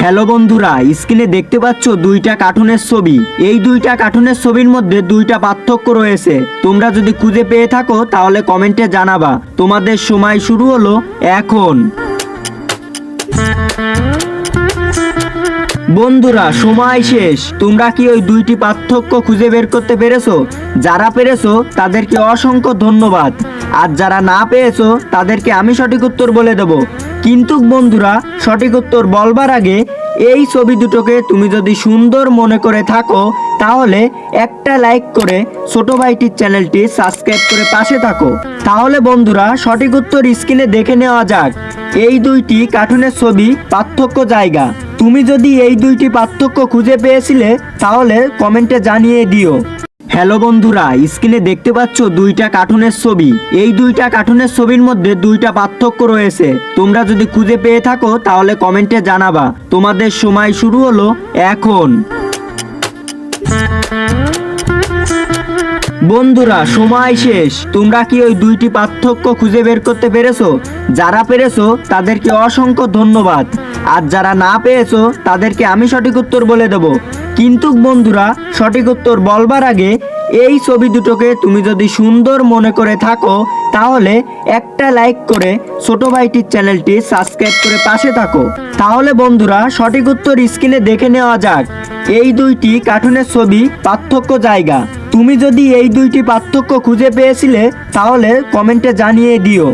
Hello বন্ধুরা, স্ক্রিনে দেখতে পাচ্ছ দুইটা কার্টুনের ছবি। এই দুইটা কার্টুনের ছবির মধ্যে দুইটা পার্থক্য রয়েছে। তোমরা যদি খুঁজে পেয়ে থাকো তাহলে কমেন্টে জানাবা। তোমাদের সময় শুরু হলো এখন। বন্ধুরা, সময় শেষ। তোমরা কি ওই দুইটি পার্থক্য খুঁজে বের করতে পেরেছো? যারা পেরেছো তাদেরকে অসংখ্য ধন্যবাদ, আর যারা না পেয়েছো তাদেরকে আমি সঠিক উত্তর বলে দেব। কিন্তু বন্ধুরা, সঠিক উত্তর বলবার আগে এই ছবি দুটোকে তুমি যদি সুন্দর মনে করে থাকো তাহলে একটা লাইক করে ছোট ভাইটির চ্যানেলটি সাবস্ক্রাইব করে পাশে থাকো। তাহলে বন্ধুরা, সঠিক উত্তর স্ক্রিনে দেখে নেওয়া যাক। এই দুইটি কার্টুনের ছবি, পার্থক্য জায়গা। তুমি যদি এই দুইটি পার্থক্য খুঁজে পেয়েছিলে তাহলে কমেন্টে জানিয়ে দিও। হ্যালো বন্ধুরা, স্ক্রিনে দেখতে পাচ্ছ দুইটা কার্টুনের ছবি। এই দুইটা কার্টুনের ছবির মধ্যে দুইটা পার্থক্য রয়েছে। তোমরা যদি খুঁজে পেয়ে থাকো তাহলে কমেন্টে জানাবা। তোমাদের সময় শুরু হলো এখন। বন্ধুরা, সময় শেষ। তোমরা কি ওই দুইটি পার্থক্য খুঁজে বের করতে পেরেছো? যারা পেরেছো তাদেরকে অসংখ্য ধন্যবাদ, আর যারা না পেয়েছো তাদেরকে আমি সঠিক উত্তর বলে দেব। কিন্তু বন্ধুরা, সঠিক উত্তর বলবার আগে এই ছবি দুটোকে তুমি যদি সুন্দর মনে করে থাকো তাহলে একটা লাইক করে ছোট ভাইটির চ্যানেলটি সাবস্ক্রাইব করে পাশে থাকো। তাহলে বন্ধুরা, সঠিক উত্তর স্ক্রিনে দেখে নেওয়া যাক। এই দুইটি কার্টুনের ছবি, পার্থক্য জায়গা। তুমি যদি এই দুইটি পার্থক্য খুঁজে পেয়েছিলে তাহলে কমেন্টে জানিয়ে দিও।